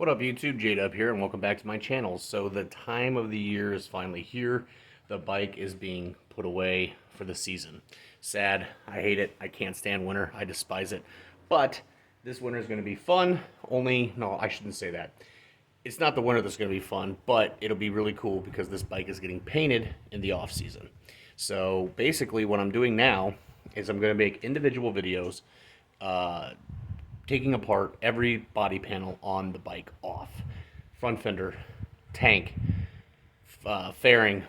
What up YouTube, J-Dub here, and welcome back to my channel. So the time of the year is finally here. The bike is being put away for the season. Sad, I hate it, I can't stand winter, I despise it. But this winter is going to be fun, no, I shouldn't say that. It's not the winter that's going to be fun, but it'll be really cool because this bike is getting painted in the off season. So basically what I'm doing now is I'm going to make individual videos taking apart every body panel on the bike off. Front fender, tank, fairing,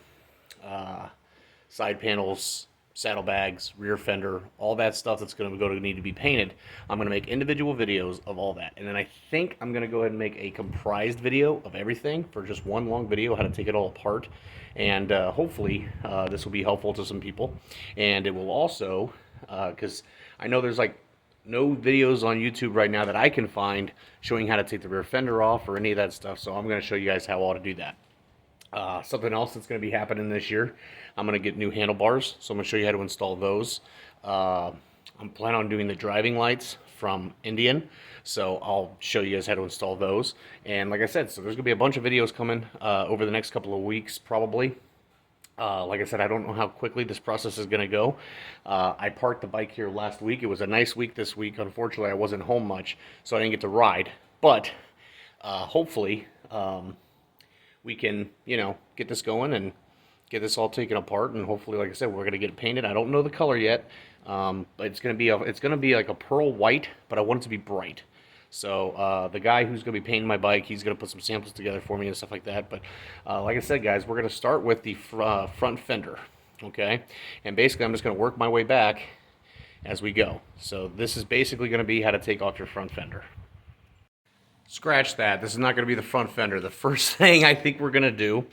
side panels, saddlebags, rear fender, all that stuff that's going to need to be painted. I'm going to make individual videos of all that. And then I think I'm going to go ahead and make a comprised video of everything for just one long video, how to take it all apart. And hopefully this will be helpful to some people. And it will also, because I know there's like no videos on YouTube right now that I can find showing how to take the rear fender off or any of that stuff, so I'm going to show you guys how to do that. Something else that's going to be happening this year, I'm going to get new handlebars, so I'm going to show you how to install those. I'm planning on doing the driving lights from Indian, so I'll show you guys how to install those. And like I said, so there's going to be a bunch of videos coming over the next couple of weeks probably. Like I said, I don't know how quickly this process is going to go. I parked the bike here last week. It was a nice week this week. Unfortunately, I wasn't home much, so I didn't get to ride. But hopefully we can, get this going and get this all taken apart. And hopefully, like I said, we're going to get it painted. I don't know the color yet, but it's going to be like a pearl white, but I want it to be bright. So the guy who's going to be painting my bike, he's going to put some samples together for me and stuff like that. But like I said, guys, we're going to start with the front fender, okay? And basically, I'm just going to work my way back as we go. So this is basically going to be how to take off your front fender. Scratch that. This is not going to be the front fender. The first thing I think we're going to do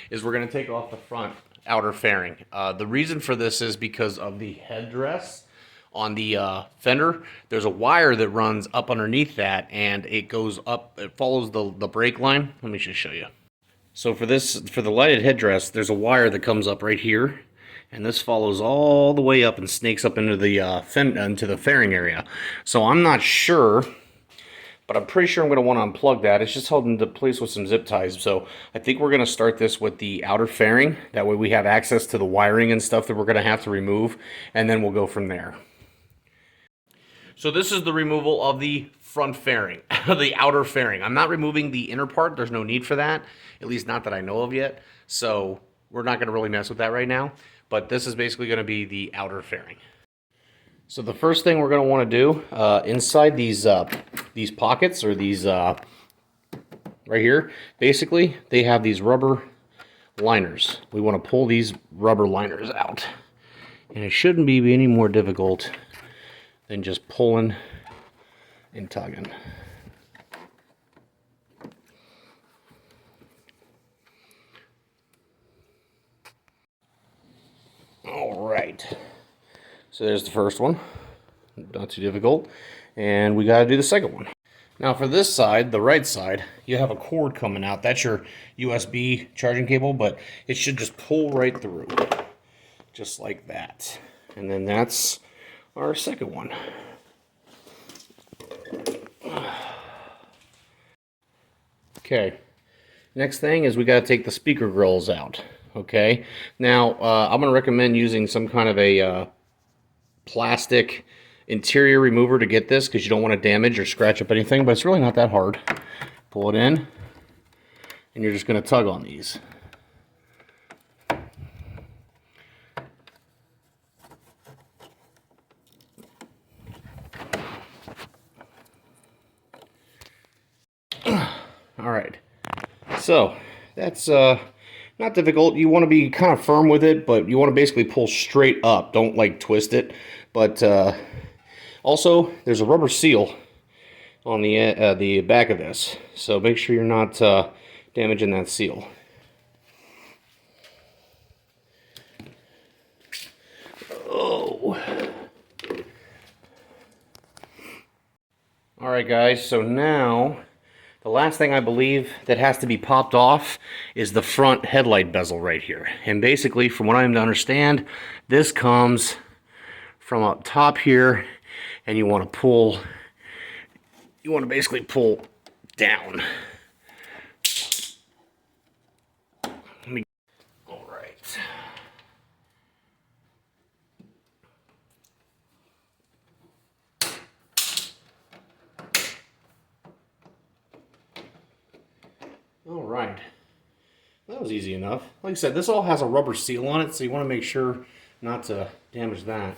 is we're going to take off the front outer fairing. The reason for this is because of the headdress. On the fender, there's a wire that runs up underneath that, and it goes up, it follows the brake line. Let me just show you. So for the lighted headdress, there's a wire that comes up right here, and this follows all the way up and snakes up into the fairing area. So I'm not sure, but I'm pretty sure I'm going to want to unplug that. It's just held into place with some zip ties. So I think we're going to start this with the outer fairing. That way we have access to the wiring and stuff that we're going to have to remove, and then we'll go from there. So this is the removal of the front fairing, the outer fairing. I'm not removing the inner part. There's no need for that, at least not that I know of yet. So we're not going to really mess with that right now. But this is basically going to be the outer fairing. So the first thing we're going to want to do inside these pockets, or these right here, basically they have these rubber liners. We want to pull these rubber liners out, and it shouldn't be any more difficult than just pulling and tugging. All right, so there's the first one, not too difficult, and we got to do the second one. Now for this side, the right side, you have a cord coming out. That's your USB charging cable, but it should just pull right through, just like that. And then that's our second one. Okay, next thing is we got to take the speaker grills out. Okay, now I'm going to recommend using some kind of a plastic interior remover to get this, because you don't want to damage or scratch up anything, but it's really not that hard. Pull it in, and you're just going to tug on these. All right, so that's not difficult. You want to be kind of firm with it, but you want to basically pull straight up. Don't like twist it. But also, there's a rubber seal on the back of this, so make sure you're not damaging that seal. Oh. All right, guys. So now, the last thing I believe that has to be popped off is the front headlight bezel right here. And basically, from what I'm to understand, this comes from up top here, and you want to basically pull down All right. That was easy enough. Like I said, this all has a rubber seal on it, so you want to make sure not to damage that.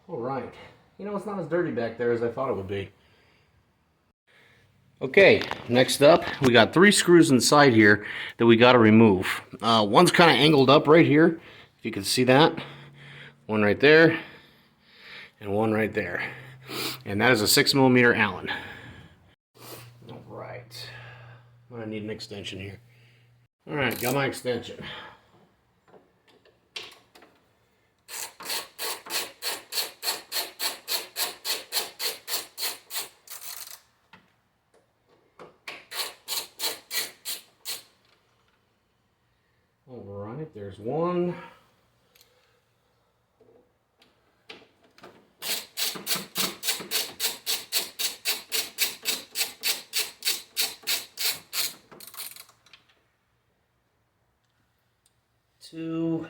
All right. You know, it's not as dirty back there as I thought it would be. Okay, next up, we got 3 screws inside here that we got to remove. One's kind of angled up right here, if you can see that. One right there, and one right there. And that is a 6mm Allen. All right. I'm going to need an extension here. All right, got my extension. All right, there's one. Two.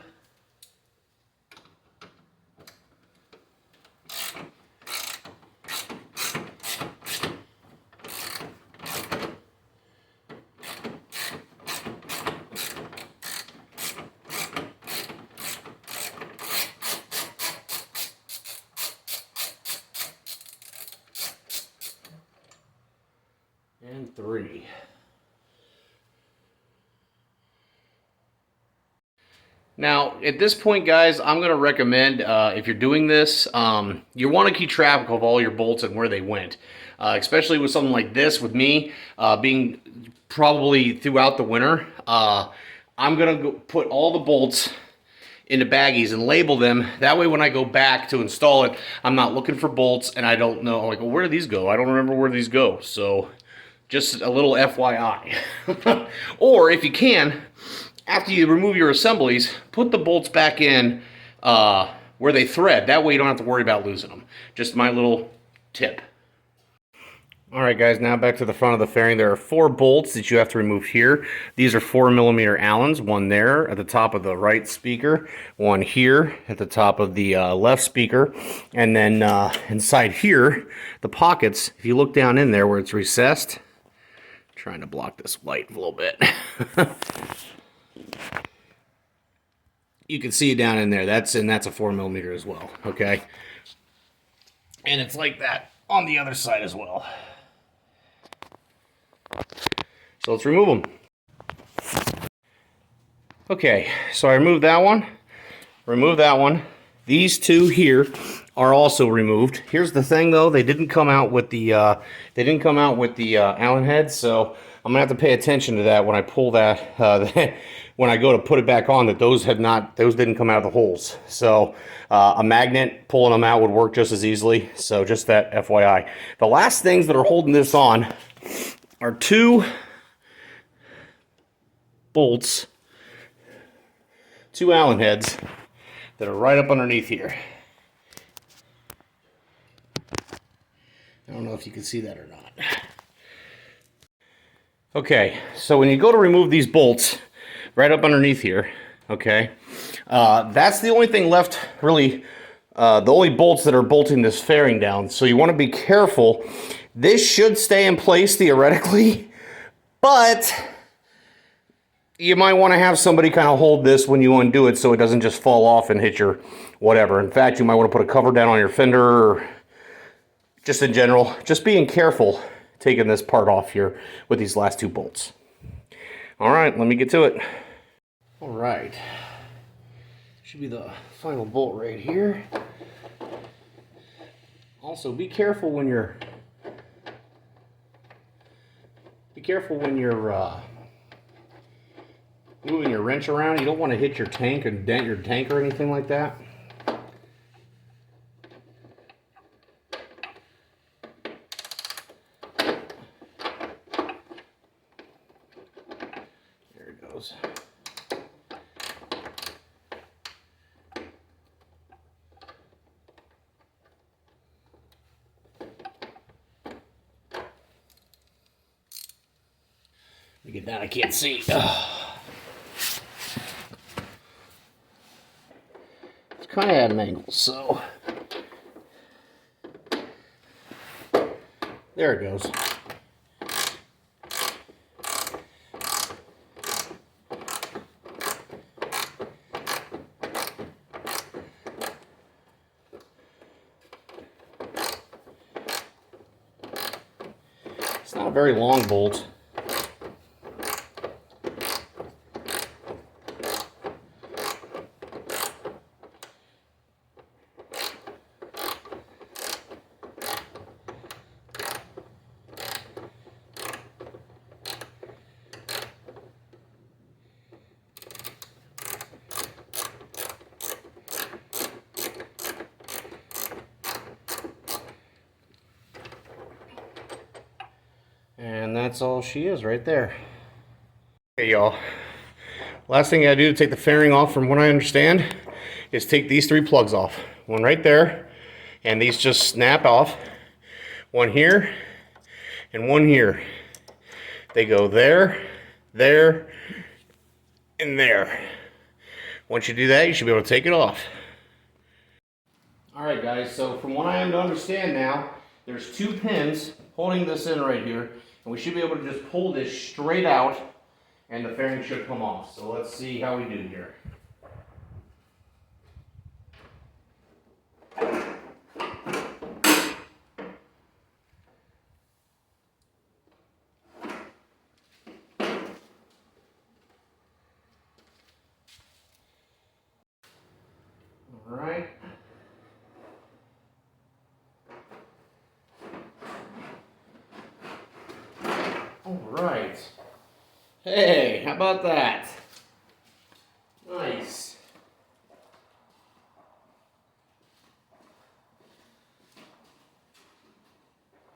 And 3. Now, at this point, guys, I'm going to recommend, if you're doing this, you want to keep track of all your bolts and where they went. Especially with something like this, with me, being probably throughout the winter. I'm going to put all the bolts into baggies and label them. That way, when I go back to install it, I'm not looking for bolts, and I don't know, like, well, where do these go? I don't remember where these go. So, just a little FYI. Or, if you can, after you remove your assemblies, put the bolts back in where they thread. That way you don't have to worry about losing them. Just my little tip. All right, guys, now back to the front of the fairing. There are 4 bolts that you have to remove here. These are 4mm Allens, one there at the top of the right speaker, one here at the top of the left speaker, and then inside here, the pockets, if you look down in there where it's recessed, I'm trying to block this light a little bit. You can see it down in there. That's a 4mm as well, okay? And it's like that on the other side as well. So let's remove them. Okay, so I removed that one. Remove that one. These 2 here are also removed. Here's the thing, though. They didn't come out with the Allen heads, so I'm gonna have to pay attention to that when I pull that. When I go to put it back on, that those didn't come out of the holes. So a magnet pulling them out would work just as easily. So just that FYI. The last things that are holding this on are 2 bolts, 2 Allen heads that are right up underneath here. I don't know if you can see that or not. Okay, so when you go to remove these bolts, right up underneath here, okay, that's the only thing left, really, the only bolts that are bolting this fairing down. So you want to be careful. This should stay in place theoretically, but you might want to have somebody kind of hold this when you undo it so it doesn't just fall off and hit your whatever. In fact, you might want to put a cover down on your fender, or just in general, just being careful taking this part off here with these last 2 bolts. All right, let me get to it. All right, should be the final bolt right here. Also, be careful when you're moving your wrench around. You don't want to hit your tank and dent your tank or anything like that. There it goes. Let me get that. I can't see. It's kind of at an angle, so there it goes. not a very long bolt. And that's all she is right there. Okay, y'all. Last thing I do to take the fairing off, from what I understand, is take these 3 plugs off. One right there, and these just snap off. One here, and one here. They go there, there, and there. Once you do that, you should be able to take it off. Alright guys, so from what I am to understand now, there's 2 pins holding this in right here, and we should be able to just pull this straight out, and the fairing should come off. So let's see how we do here. All right. All right. Hey, how about that? Nice.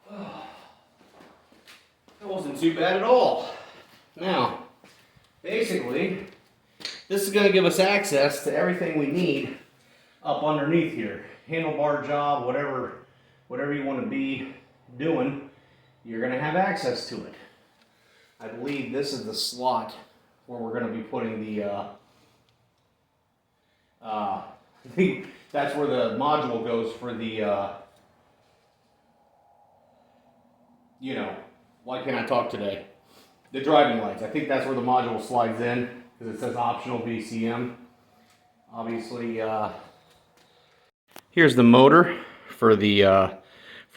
That wasn't too bad at all. Now, basically, this is going to give us access to everything we need up underneath here. Handlebar job, whatever you want to be doing, you're going to have access to it. I believe this is the slot where we're going to be putting the, that's where the module goes for the, you know, why can't I talk today? The driving lights. I think that's where the module slides in, because it says optional VCM. Obviously, here's the motor for the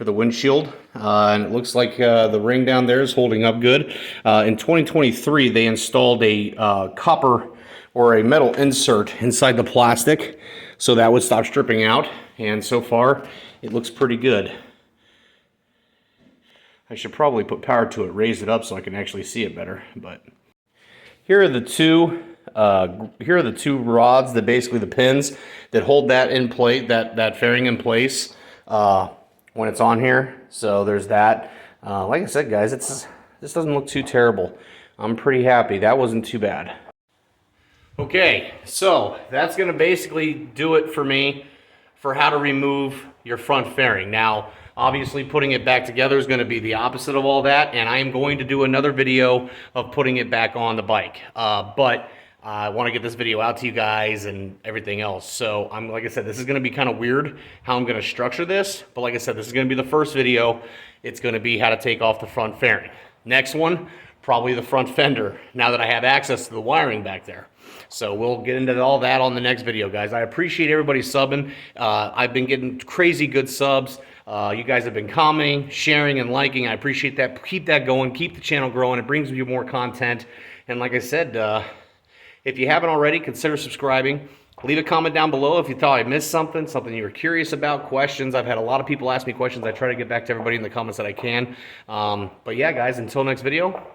windshield, and it looks like the ring down there is holding up good. In 2023, they installed a copper or a metal insert inside the plastic, so that would stop stripping out. And so far, it looks pretty good. I should probably put power to it, raise it up so I can actually see it better. But here are the two. Here are the 2 rods, that basically the pins that hold that in place, that fairing in place when it's on here. So there's that. Like I said, guys, this doesn't look too terrible. I'm pretty happy. That wasn't too bad. Okay, so that's going to basically do it for me for how to remove your front fairing. Now, obviously, putting it back together is going to be the opposite of all that, and I am going to do another video of putting it back on the bike. But I want to get this video out to you guys and everything else. So like I said, this is going to be kind of weird how I'm going to structure this. But like I said, this is going to be the first video. It's going to be how to take off the front fairing. Next one, probably the front fender, now that I have access to the wiring back there. So we'll get into all that on the next video, guys. I appreciate everybody subbing. I've been getting crazy good subs. You guys have been commenting, sharing, and liking. I appreciate that. Keep that going. Keep the channel growing. It brings you more content. And like I said, if you haven't already, consider subscribing. Leave a comment down below if you thought I missed something you were curious about, questions. I've had a lot of people ask me questions. I try to get back to everybody in the comments that I can. But yeah, guys, until next video,